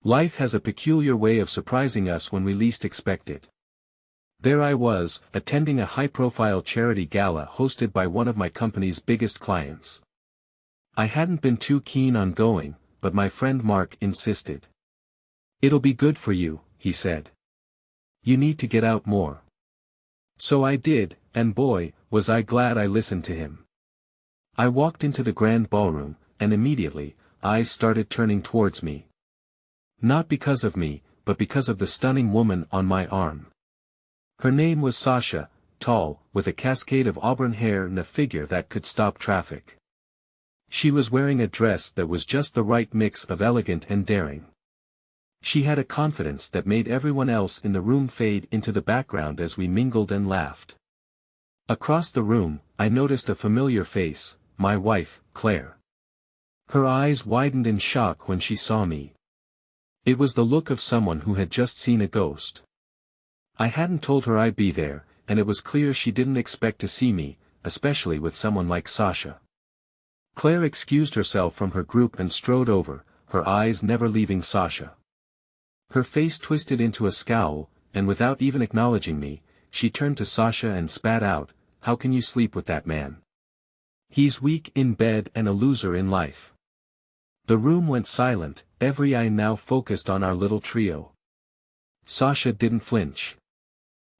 Life has a peculiar way of surprising us when we least expect it. There I was, attending a high-profile charity gala hosted by one of my company's biggest clients. I hadn't been too keen on going, but my friend Mark insisted. "It'll be good for you," he said. "You need to get out more." So I did, and boy, was I glad I listened to him. I walked into the grand ballroom, and immediately, eyes started turning towards me. Not because of me, but because of the stunning woman on my arm. Her name was Sasha, tall, with a cascade of auburn hair and a figure that could stop traffic. She was wearing a dress that was just the right mix of elegant and daring. She had a confidence that made everyone else in the room fade into the background as we mingled and laughed. Across the room, I noticed a familiar face, my wife, Claire. Her eyes widened in shock when she saw me. It was the look of someone who had just seen a ghost. I hadn't told her I'd be there, and it was clear she didn't expect to see me, especially with someone like Sasha. Claire excused herself from her group and strode over, her eyes never leaving Sasha. Her face twisted into a scowl, and without even acknowledging me, she turned to Sasha and spat out, "How can you sleep with that man? He's weak in bed and a loser in life." The room went silent, every eye now focused on our little trio. Sasha didn't flinch.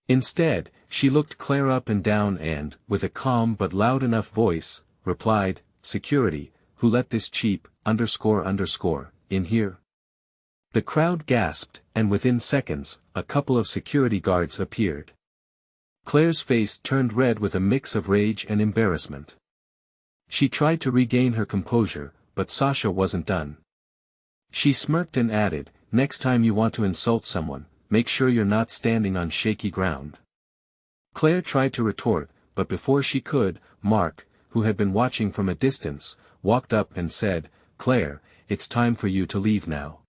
Instead, she looked Claire up and down and, with a calm but loud enough voice, replied, "Security, who let this cheap, in here?" The crowd gasped, and within seconds, a couple of security guards appeared. Claire's face turned red with a mix of rage and embarrassment. She tried to regain her composure, but Sasha wasn't done. She smirked and added, "Next time you want to insult someone, make sure you're not standing on shaky ground." Claire tried to retort, but before she could, Mark, who had been watching from a distance, walked up and said, "Claire, it's time for you to leave now."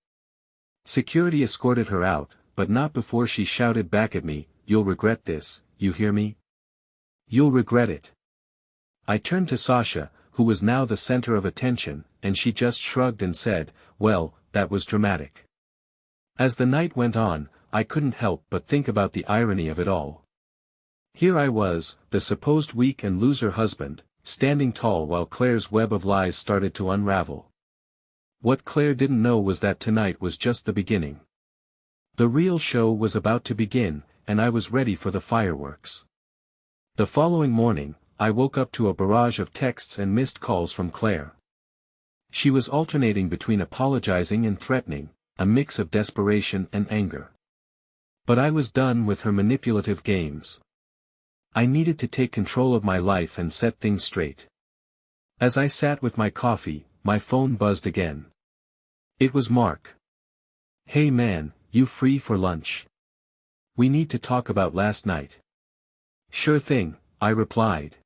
Security escorted her out, but not before she shouted back at me, "You'll regret this, you hear me? You'll regret it." I turned to Sasha, who was now the center of attention, and she just shrugged and said, "Well, that was dramatic." As the night went on, I couldn't help but think about the irony of it all. Here I was, the supposed weak and loser husband, standing tall while Claire's web of lies started to unravel. What Claire didn't know was that tonight was just the beginning. The real show was about to begin, and I was ready for the fireworks. The following morning, I woke up to a barrage of texts and missed calls from Claire. She was alternating between apologizing and threatening, a mix of desperation and anger. But I was done with her manipulative games. I needed to take control of my life and set things straight. As I sat with my coffee, my phone buzzed again. It was Mark. "Hey man, you free for lunch? We need to talk about last night." "Sure thing," I replied.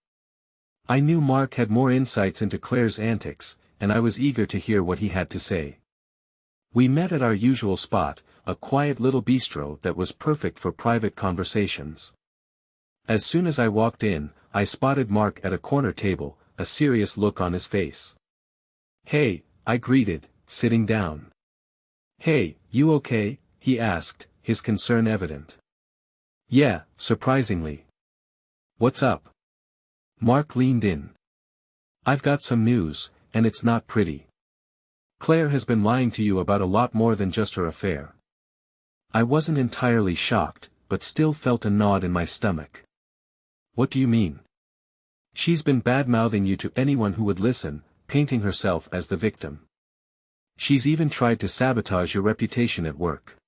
I knew Mark had more insights into Claire's antics, and I was eager to hear what he had to say. We met at our usual spot, a quiet little bistro that was perfect for private conversations. As soon as I walked in, I spotted Mark at a corner table, a serious look on his face. "Hey," I greeted, sitting down. "Hey, you okay?" he asked, his concern evident. "Yeah, surprisingly." "What's up?" Mark leaned in. "I've got some news, and it's not pretty. Claire has been lying to you about a lot more than just her affair." I wasn't entirely shocked, but still felt a knot in my stomach. "What do you mean?" "She's been bad-mouthing you to anyone who would listen, painting herself as the victim. She's even tried to sabotage your reputation at work.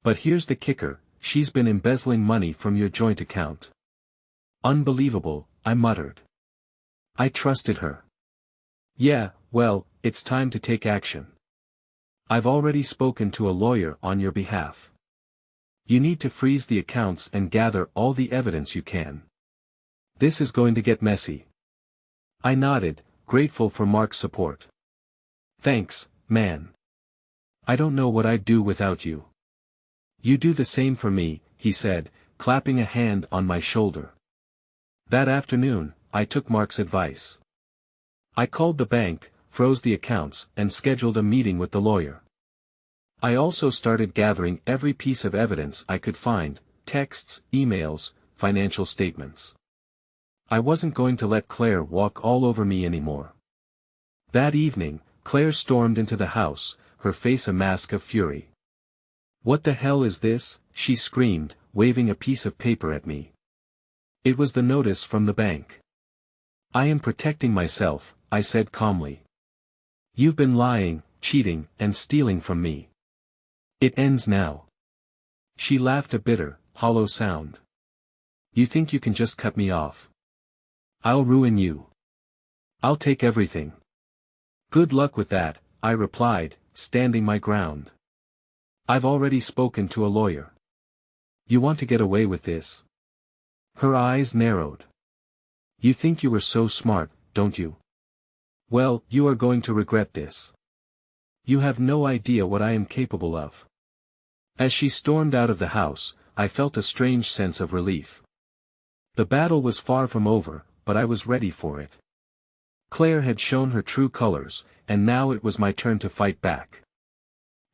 But here's the kicker, she's been embezzling money from your joint account." "Unbelievable," I muttered. I trusted her. "Yeah, well, it's time to take action. I've already spoken to a lawyer on your behalf. You need to freeze the accounts and gather all the evidence you can. This is going to get messy." I nodded, grateful for Mark's support. "Thanks, man. I don't know what I'd do without you." "You do the same for me," he said, clapping a hand on my shoulder. That afternoon, I took Mark's advice. I called the bank, froze the accounts, and scheduled a meeting with the lawyer. I also started gathering every piece of evidence I could find: texts, emails, financial statements. I wasn't going to let Claire walk all over me anymore. That evening, Claire stormed into the house, her face a mask of fury. "What the hell is this?" she screamed, waving a piece of paper at me. It was the notice from the bank. "I am protecting myself," I said calmly. "You've been lying, cheating, and stealing from me. It ends now." She laughed a bitter, hollow sound. "You think you can just cut me off? I'll ruin you. I'll take everything." "Good luck with that," I replied, standing my ground. "I've already spoken to a lawyer. You want to get away with this?" Her eyes narrowed. "You think you were so smart, don't you? Well, you are going to regret this. You have no idea what I am capable of." As she stormed out of the house, I felt a strange sense of relief. The battle was far from over, but I was ready for it. Claire had shown her true colors, and now it was my turn to fight back.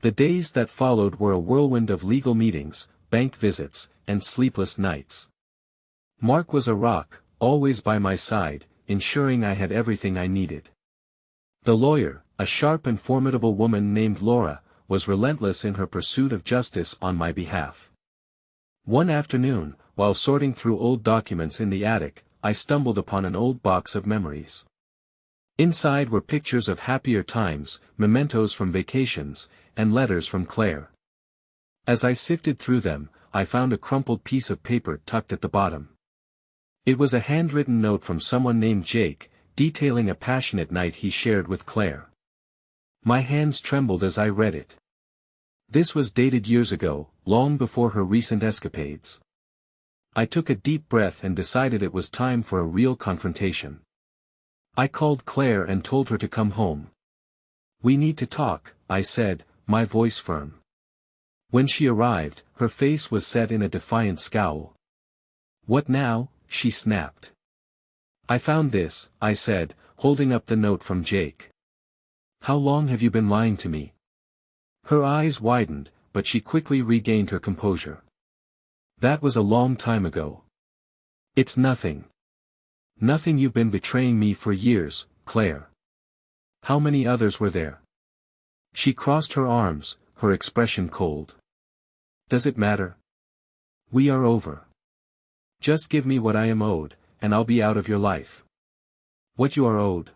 The days that followed were a whirlwind of legal meetings, bank visits, and sleepless nights. Mark was a rock, always by my side, ensuring I had everything I needed. The lawyer, a sharp and formidable woman named Laura, was relentless in her pursuit of justice on my behalf. One afternoon, while sorting through old documents in the attic, I stumbled upon an old box of memories. Inside were pictures of happier times, mementos from vacations, and letters from Claire. As I sifted through them, I found a crumpled piece of paper tucked at the bottom. It was a handwritten note from someone named Jake, detailing a passionate night he shared with Claire. My hands trembled as I read it. This was dated years ago, long before her recent escapades. I took a deep breath and decided it was time for a real confrontation. I called Claire and told her to come home. "We need to talk," I said, my voice firm. When she arrived, her face was set in a defiant scowl. "What now?" she snapped. "I found this," I said, holding up the note from Jake. "How long have you been lying to me?" Her eyes widened, but she quickly regained her composure. "That was a long time ago. It's nothing. Nothing. You've been betraying me for years, Claire. How many others were there?" She crossed her arms, her expression cold. "Does it matter? We are over. Just give me what I am owed, and I'll be out of your life." "What you are owed?"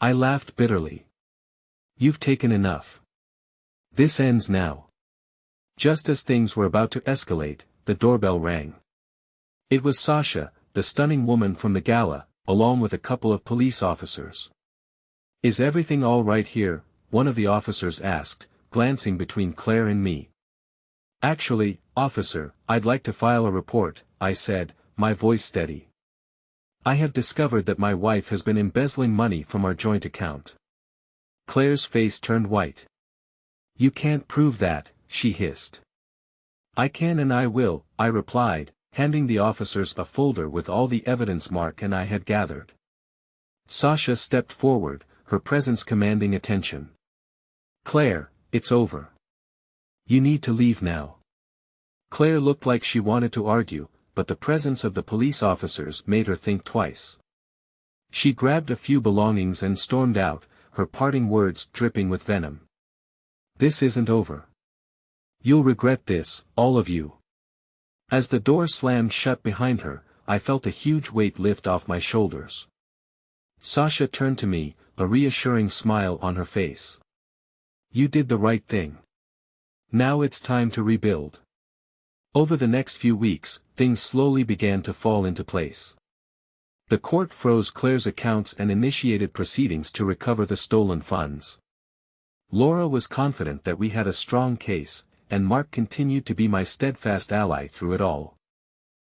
I laughed bitterly. "You've taken enough. This ends now." Just as things were about to escalate, the doorbell rang. It was Sasha, the stunning woman from the gala, along with a couple of police officers. "Is everything all right here?" one of the officers asked, glancing between Claire and me. "Actually, officer, I'd like to file a report," I said, my voice steady. "I have discovered that my wife has been embezzling money from our joint account." Claire's face turned white. "You can't prove that," she hissed. "I can and I will," I replied, handing the officers a folder with all the evidence Mark and I had gathered. Sasha stepped forward, her presence commanding attention. "Claire, it's over. You need to leave now." Claire looked like she wanted to argue, but the presence of the police officers made her think twice. She grabbed a few belongings and stormed out, her parting words dripping with venom. "This isn't over. You'll regret this, all of you." As the door slammed shut behind her, I felt a huge weight lift off my shoulders. Sasha turned to me, a reassuring smile on her face. "You did the right thing. Now it's time to rebuild." Over the next few weeks, things slowly began to fall into place. The court froze Claire's accounts and initiated proceedings to recover the stolen funds. Laura was confident that we had a strong case, and Mark continued to be my steadfast ally through it all.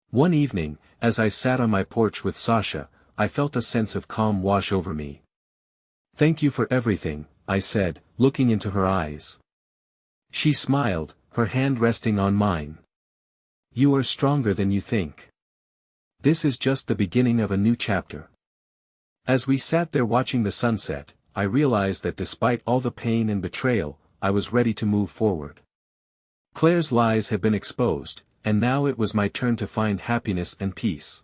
One evening, as I sat on my porch with Sasha, I felt a sense of calm wash over me. "Thank you for everything," I said, looking into her eyes. She smiled, her hand resting on mine. "You are stronger than you think. This is just the beginning of a new chapter." As we sat there watching the sunset, I realized that despite all the pain and betrayal, I was ready to move forward. Claire's lies had been exposed, and now it was my turn to find happiness and peace.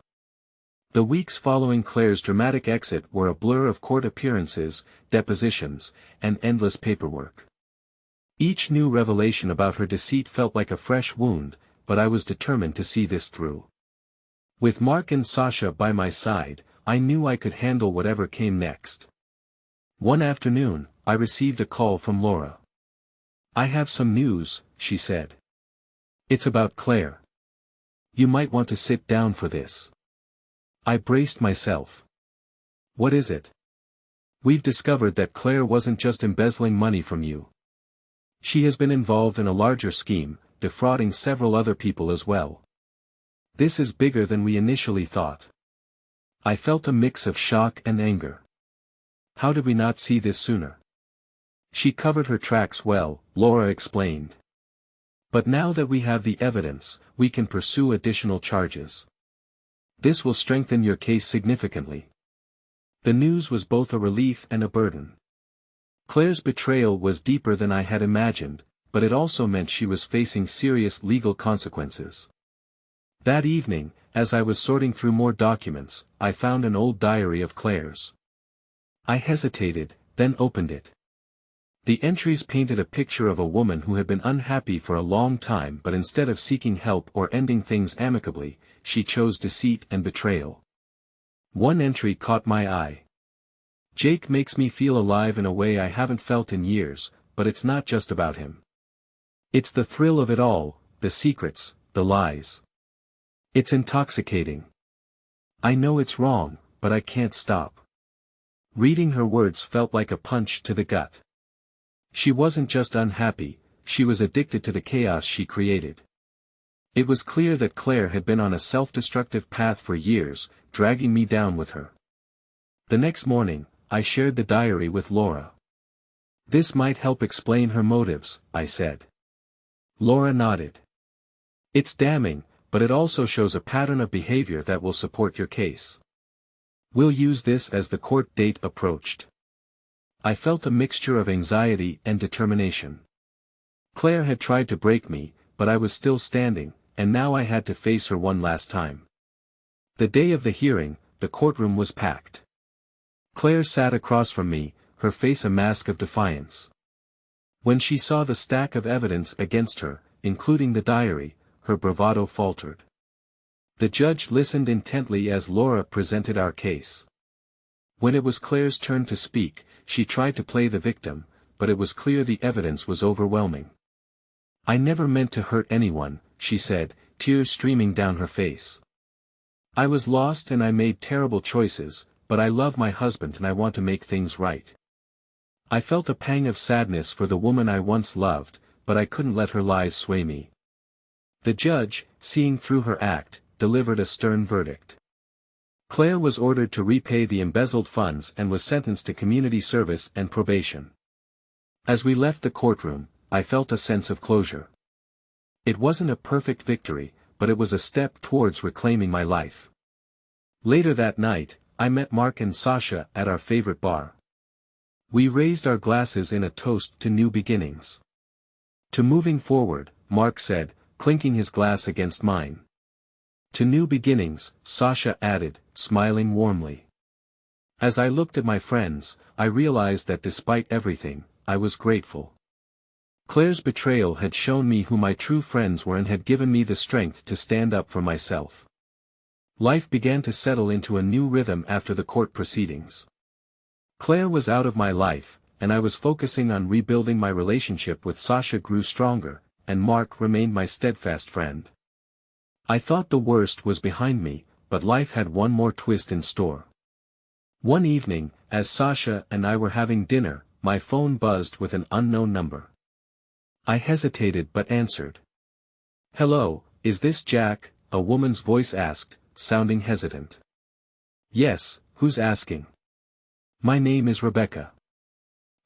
The weeks following Claire's dramatic exit were a blur of court appearances, depositions, and endless paperwork. Each new revelation about her deceit felt like a fresh wound, but I was determined to see this through. With Mark and Sasha by my side, I knew I could handle whatever came next. One afternoon, I received a call from Laura. "I have some news," she said. "It's about Claire. You might want to sit down for this." I braced myself. "What is it?" "We've discovered that Claire wasn't just embezzling money from you. She has been involved in a larger scheme, defrauding several other people as well. This is bigger than we initially thought." I felt a mix of shock and anger. How did we not see this sooner? "She covered her tracks well," Laura explained. "But now that we have the evidence, we can pursue additional charges. This will strengthen your case significantly." The news was both a relief and a burden. Claire's betrayal was deeper than I had imagined, but it also meant she was facing serious legal consequences. That evening, as I was sorting through more documents, I found an old diary of Claire's. I hesitated, then opened it. The entries painted a picture of a woman who had been unhappy for a long time, but instead of seeking help or ending things amicably, she chose deceit and betrayal. One entry caught my eye. "Jake makes me feel alive in a way I haven't felt in years, but it's not just about him. It's the thrill of it all, the secrets, the lies. It's intoxicating. I know it's wrong, but I can't stop." Reading her words felt like a punch to the gut. She wasn't just unhappy, she was addicted to the chaos she created. It was clear that Claire had been on a self-destructive path for years, dragging me down with her. The next morning, I shared the diary with Laura. "This might help explain her motives," I said. Laura nodded. "It's damning, but it also shows a pattern of behavior that will support your case. We'll use this as the court date approached." I felt a mixture of anxiety and determination. Claire had tried to break me, but I was still standing, and now I had to face her one last time. The day of the hearing, the courtroom was packed. Claire sat across from me, her face a mask of defiance. When she saw the stack of evidence against her, including the diary, her bravado faltered. The judge listened intently as Laura presented our case. When it was Claire's turn to speak, she tried to play the victim, but it was clear the evidence was overwhelming. "I never meant to hurt anyone," she said, tears streaming down her face. "I was lost and I made terrible choices, but I love my husband and I want to make things right." I felt a pang of sadness for the woman I once loved, but I couldn't let her lies sway me. The judge, seeing through her act, delivered a stern verdict. Claire was ordered to repay the embezzled funds and was sentenced to community service and probation. As we left the courtroom, I felt a sense of closure. It wasn't a perfect victory, but it was a step towards reclaiming my life. Later that night, I met Mark and Sasha at our favorite bar. We raised our glasses in a toast to new beginnings. "To moving forward," Mark said, clinking his glass against mine. "To new beginnings," Sasha added, smiling warmly. As I looked at my friends, I realized that despite everything, I was grateful. Claire's betrayal had shown me who my true friends were and had given me the strength to stand up for myself. Life began to settle into a new rhythm after the court proceedings. Claire was out of my life, and I was focusing on rebuilding my relationship with Sasha grew stronger, and Mark remained my steadfast friend. I thought the worst was behind me, but life had one more twist in store. One evening, as Sasha and I were having dinner, my phone buzzed with an unknown number. I hesitated but answered. "Hello, is this Jack?" a woman's voice asked, sounding hesitant. "Yes, who's asking?" "My name is Rebecca.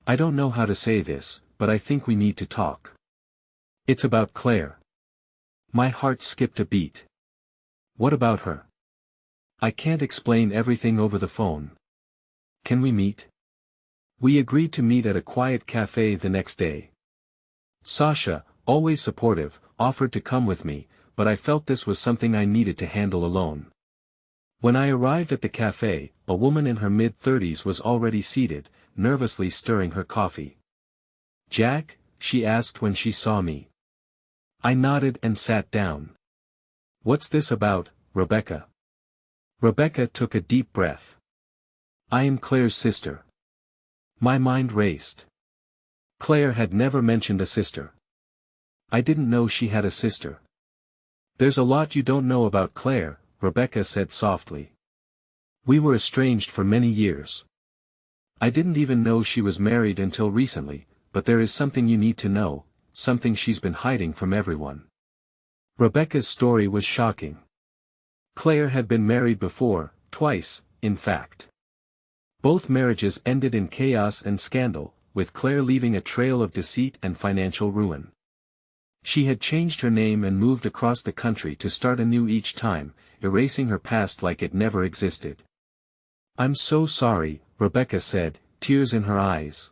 I don't know how to say this, but I think we need to talk. It's about Claire." My heart skipped a beat. "What about her?" "I can't explain everything over the phone. Can we meet?" We agreed to meet at a quiet cafe the next day. Sasha, always supportive, offered to come with me, but I felt this was something I needed to handle alone. When I arrived at the cafe, a woman in her mid-30s was already seated, nervously stirring her coffee. "Jack?" she asked when she saw me. I nodded and sat down. "What's this about, Rebecca?" Rebecca took a deep breath. "I am Claire's sister." My mind raced. Claire had never mentioned a sister. I didn't know she had a sister. "There's a lot you don't know about Claire," Rebecca said softly. "We were estranged for many years. I didn't even know she was married until recently, but there is something you need to know, something she's been hiding from everyone." Rebecca's story was shocking. Claire had been married before, twice, in fact. Both marriages ended in chaos and scandal, with Claire leaving a trail of deceit and financial ruin. She had changed her name and moved across the country to start anew each time, erasing her past like it never existed. "I'm so sorry," Rebecca said, tears in her eyes.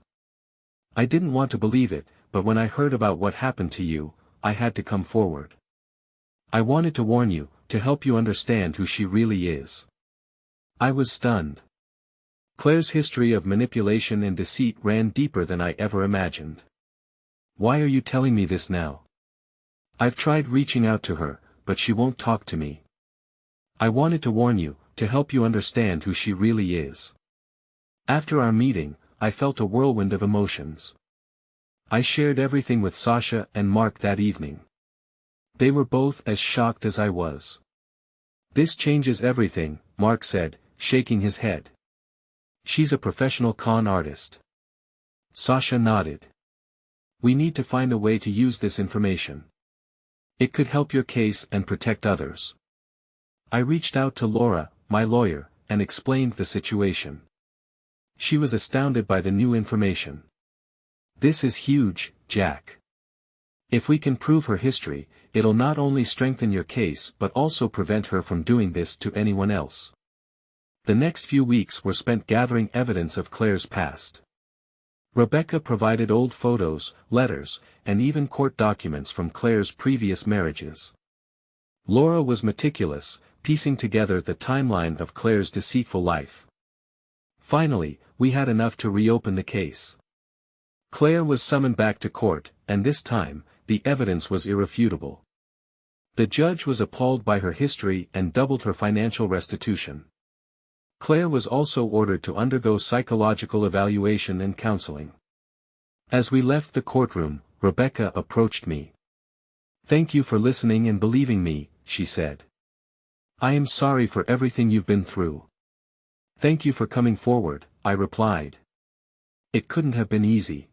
"I didn't want to believe it, but when I heard about what happened to you, I had to come forward. I wanted to warn you, to help you understand who she really is." I was stunned. Claire's history of manipulation and deceit ran deeper than I ever imagined. "Why are you telling me this now?" "I've tried reaching out to her, but she won't talk to me. I wanted to warn you, to help you understand who she really is." After our meeting, I felt a whirlwind of emotions. I shared everything with Sasha and Mark that evening. They were both as shocked as I was. "This changes everything," Mark said, shaking his head. "She's a professional con artist." Sasha nodded. "We need to find a way to use this information. It could help your case and protect others." I reached out to Laura, my lawyer, and explained the situation. She was astounded by the new information. "This is huge, Jack. If we can prove her history, it'll not only strengthen your case but also prevent her from doing this to anyone else." The next few weeks were spent gathering evidence of Claire's past. Rebecca provided old photos, letters, and even court documents from Claire's previous marriages. Laura was meticulous, piecing together the timeline of Claire's deceitful life. Finally, we had enough to reopen the case. Claire was summoned back to court, and this time, the evidence was irrefutable. The judge was appalled by her history and doubled her financial restitution. Claire was also ordered to undergo psychological evaluation and counseling. As we left the courtroom, Rebecca approached me. "Thank you for listening and believing me," she said. "I am sorry for everything you've been through." "Thank you for coming forward," I replied. "It couldn't have been easy."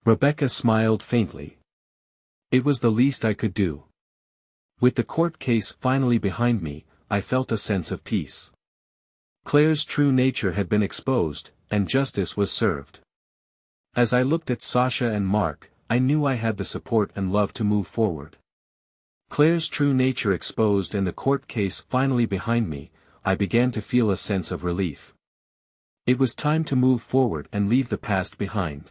Rebecca smiled faintly. "It was the least I could do." With the court case finally behind me, I felt a sense of peace. Claire's true nature had been exposed, and justice was served. As I looked at Sasha and Mark, I knew I had the support and love to move forward. Claire's true nature exposed and the court case finally behind me, I began to feel a sense of relief. It was time to move forward and leave the past behind.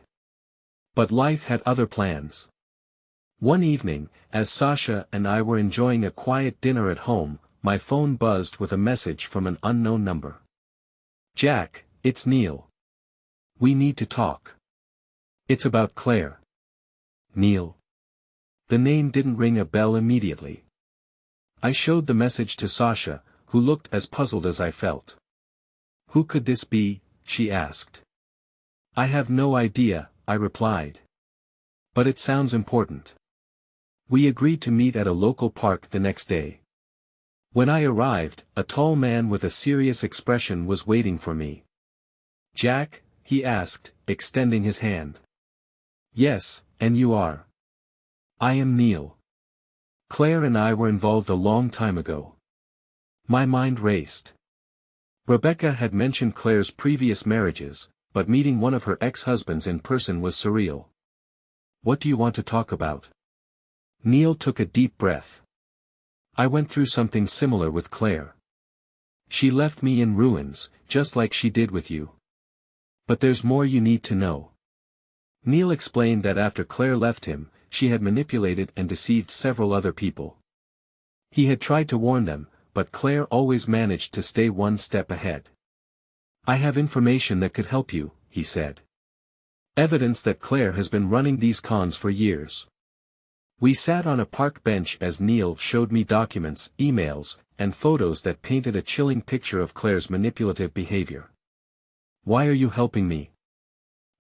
But life had other plans. One evening, as Sasha and I were enjoying a quiet dinner at home, my phone buzzed with a message from an unknown number. "Jack, it's Neil. We need to talk. It's about Claire." Neil. The name didn't ring a bell immediately. I showed the message to Sasha, who looked as puzzled as I felt. "Who could this be?" she asked. "I have no idea," I replied. "But it sounds important." We agreed to meet at a local park the next day. When I arrived, a tall man with a serious expression was waiting for me. "Jack?" he asked, extending his hand. "Yes, and you are?" "I am Neil. Claire and I were involved a long time ago." My mind raced. Rebecca had mentioned Claire's previous marriages, but meeting one of her ex-husbands in person was surreal. "What do you want to talk about?" Neil took a deep breath. "I went through something similar with Claire. She left me in ruins, just like she did with you. But there's more you need to know." Neil explained that after Claire left him, she had manipulated and deceived several other people. He had tried to warn them, but Claire always managed to stay one step ahead. "I have information that could help you," he said. "Evidence that Claire has been running these cons for years." We sat on a park bench as Neil showed me documents, emails, and photos that painted a chilling picture of Claire's manipulative behavior. "Why are you helping me?"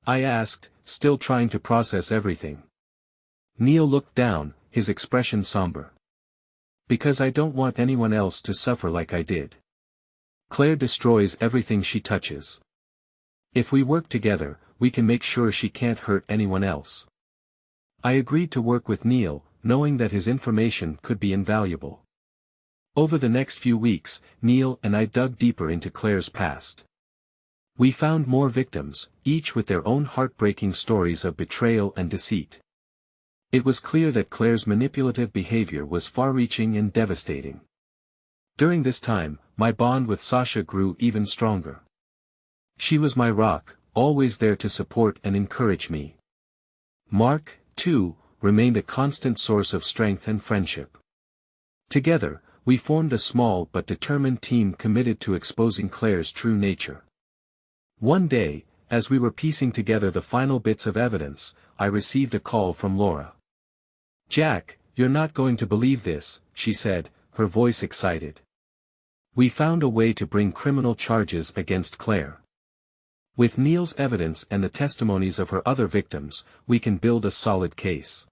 I asked, still trying to process everything. Neil looked down, his expression somber. "Because I don't want anyone else to suffer like I did. Claire destroys everything she touches. If we work together, we can make sure she can't hurt anyone else." I agreed to work with Neil, knowing that his information could be invaluable. Over the next few weeks, Neil and I dug deeper into Claire's past. We found more victims, each with their own heartbreaking stories of betrayal and deceit. It was clear that Claire's manipulative behavior was far-reaching and devastating. During this time, my bond with Sasha grew even stronger. She was my rock, always there to support and encourage me. Mark, too, remained a constant source of strength and friendship. Together, we formed a small but determined team committed to exposing Claire's true nature. One day, as we were piecing together the final bits of evidence, I received a call from Laura. "Jack, you're not going to believe this," she said, her voice excited. "We found a way to bring criminal charges against Claire. With Neil's evidence and the testimonies of her other victims, we can build a solid case."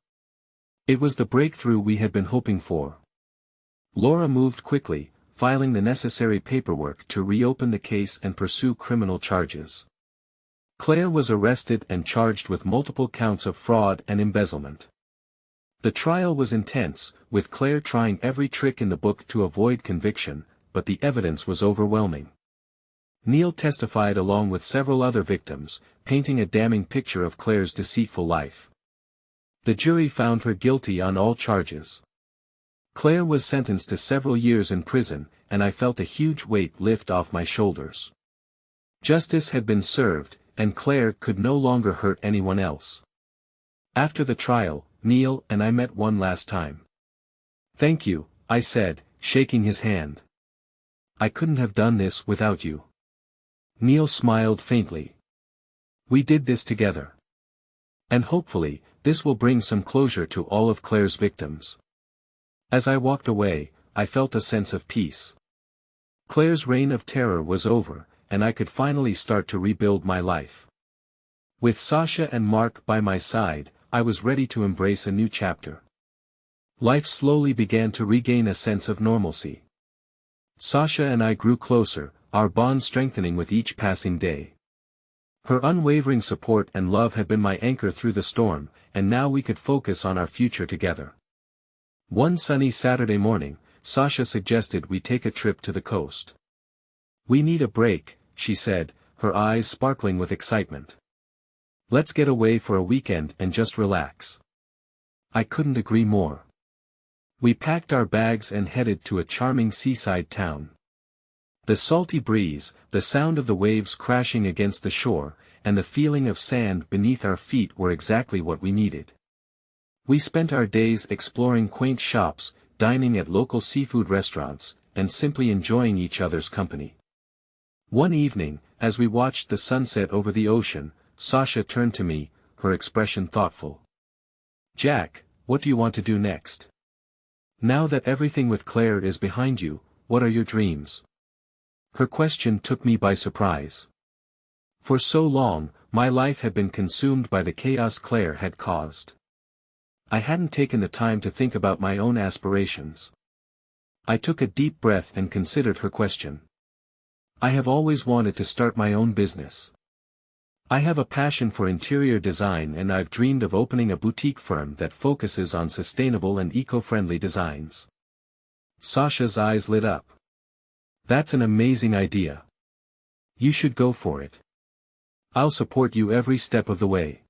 It was the breakthrough we had been hoping for. Laura moved quickly, filing the necessary paperwork to reopen the case and pursue criminal charges. Claire was arrested and charged with multiple counts of fraud and embezzlement. The trial was intense, with Claire trying every trick in the book to avoid conviction, but the evidence was overwhelming. Neil testified along with several other victims, painting a damning picture of Claire's deceitful life. The jury found her guilty on all charges. Claire was sentenced to several years in prison, and I felt a huge weight lift off my shoulders. Justice had been served, and Claire could no longer hurt anyone else. After the trial, Neil and I met one last time. "Thank you," I said, shaking his hand. "I couldn't have done this without you." Neil smiled faintly. "We did this together. And hopefully, this will bring some closure to all of Claire's victims." As I walked away, I felt a sense of peace. Claire's reign of terror was over, and I could finally start to rebuild my life. With Sasha and Mark by my side, I was ready to embrace a new chapter. Life slowly began to regain a sense of normalcy. Sasha and I grew closer, our bond strengthening with each passing day. Her unwavering support and love had been my anchor through the storm, and now we could focus on our future together. One sunny Saturday morning, Sasha suggested we take a trip to the coast. "We need a break," she said, her eyes sparkling with excitement. "Let's get away for a weekend and just relax." I couldn't agree more. We packed our bags and headed to a charming seaside town. The salty breeze, the sound of the waves crashing against the shore, and the feeling of sand beneath our feet were exactly what we needed. We spent our days exploring quaint shops, dining at local seafood restaurants, and simply enjoying each other's company. One evening, as we watched the sunset over the ocean, Sasha turned to me, her expression thoughtful. "Jack, what do you want to do next? Now that everything with Claire is behind you, what are your dreams?" Her question took me by surprise. For so long, my life had been consumed by the chaos Claire had caused. I hadn't taken the time to think about my own aspirations. I took a deep breath and considered her question. "I have always wanted to start my own business. I have a passion for interior design and I've dreamed of opening a boutique firm that focuses on sustainable and eco-friendly designs." Sasha's eyes lit up. "That's an amazing idea. You should go for it. I'll support you every step of the way."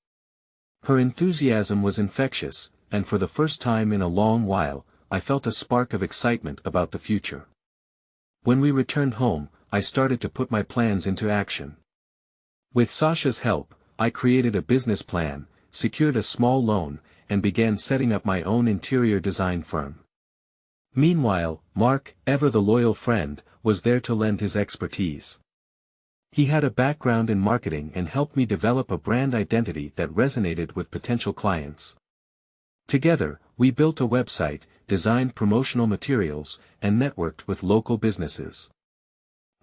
Her enthusiasm was infectious, and for the first time in a long while, I felt a spark of excitement about the future. When we returned home, I started to put my plans into action. With Sasha's help, I created a business plan, secured a small loan, and began setting up my own interior design firm. Meanwhile, Mark, ever the loyal friend, was there to lend his expertise. He had a background in marketing and helped me develop a brand identity that resonated with potential clients. Together, we built a website, designed promotional materials, and networked with local businesses.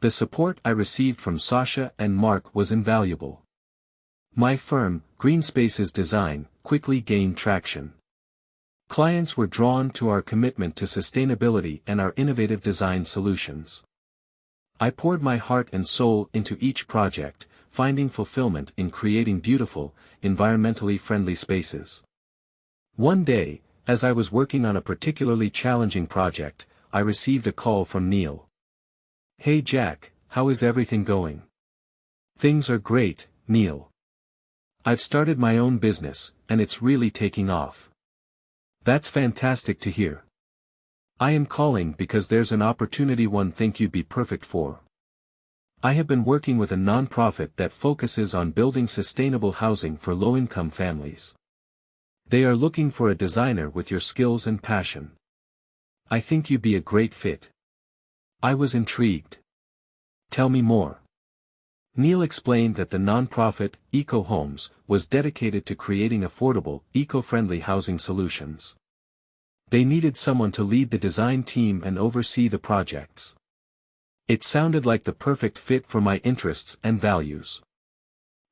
The support I received from Sasha and Mark was invaluable. My firm, Green Spaces Design, quickly gained traction. Clients were drawn to our commitment to sustainability and our innovative design solutions. I poured my heart and soul into each project, finding fulfillment in creating beautiful, environmentally friendly spaces. One day, as I was working on a particularly challenging project, I received a call from Youll. "Hey Jack, how is everything going?" "Things are great, Youll. I've started my own business, and it's really taking off." "That's fantastic to hear. I am calling because there's an opportunity one think you'd be perfect for. I have been working with a non-profit that focuses on building sustainable housing for low-income families. They are looking for a designer with your skills and passion. I think you'd be a great fit." I was intrigued. "Tell me more." Youll explained that the non-profit, Eco Homes, was dedicated to creating affordable, eco-friendly housing solutions. They needed someone to lead the design team and oversee the projects. It sounded like the perfect fit for my interests and values.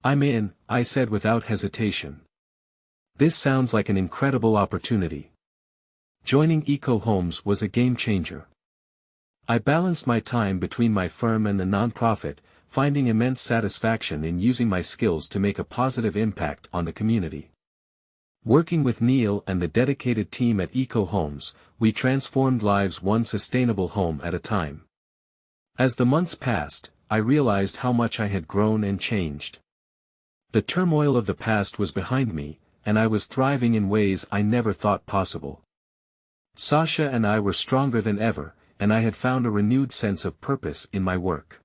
"I'm in," I said without hesitation. This sounds like an incredible opportunity. Joining Eco Homes was a game changer. I balanced my time between my firm and the non-profit, finding immense satisfaction in using my skills to make a positive impact on the community. Working with Youll and the dedicated team at Eco Homes, we transformed lives one sustainable home at a time. As the months passed, I realized how much I had grown and changed. The turmoil of the past was behind me, and I was thriving in ways I never thought possible. Sasha and I were stronger than ever, and I had found a renewed sense of purpose in my work.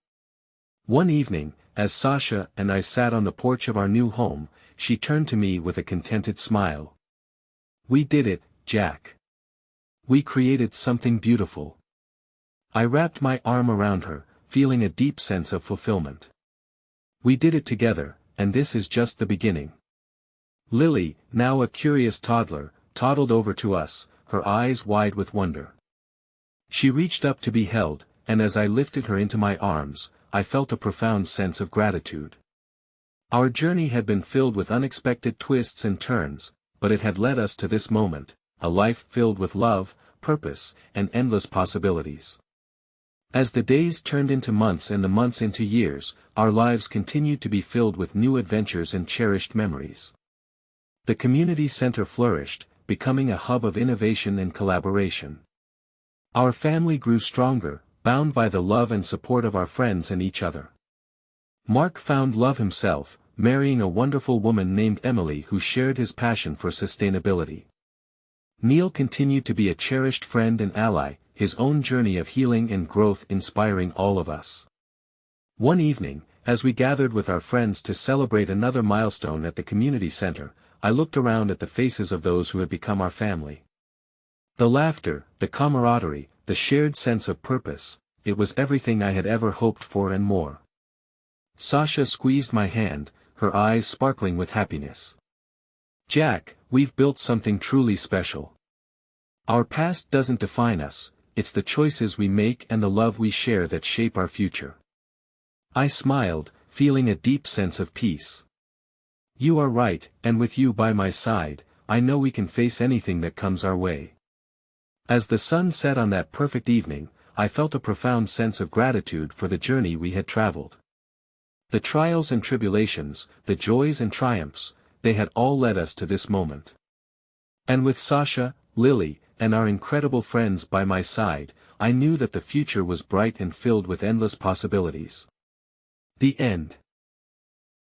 One evening, as Sasha and I sat on the porch of our new home, she turned to me with a contented smile. "We did it, Jack. We created something beautiful." I wrapped my arm around her, feeling a deep sense of fulfillment. "We did it together, and this is just the beginning." Lily, now a curious toddler, toddled over to us, her eyes wide with wonder. She reached up to be held, and as I lifted her into my arms, I felt a profound sense of gratitude. Our journey had been filled with unexpected twists and turns, but it had led us to this moment, a life filled with love, purpose, and endless possibilities. As the days turned into months and the months into years, our lives continued to be filled with new adventures and cherished memories. The community center flourished, becoming a hub of innovation and collaboration. Our family grew stronger, bound by the love and support of our friends and each other. Mark found love himself, marrying a wonderful woman named Emily who shared his passion for sustainability. Youll continued to be a cherished friend and ally, his own journey of healing and growth inspiring all of us. One evening, as we gathered with our friends to celebrate another milestone at the community center, I looked around at the faces of those who had become our family. The laughter, the camaraderie, the shared sense of purpose, it was everything I had ever hoped for and more. Sasha squeezed my hand, her eyes sparkling with happiness. "Jack, we've built something truly special. Our past doesn't define us, it's the choices we make and the love we share that shape our future." I smiled, feeling a deep sense of peace. "You are right, and with you by my side, I know we can face anything that comes our way." As the sun set on that perfect evening, I felt a profound sense of gratitude for the journey we had traveled. The trials and tribulations, the joys and triumphs, they had all led us to this moment. And with Sasha, Lily, and our incredible friends by my side, I knew that the future was bright and filled with endless possibilities. The end.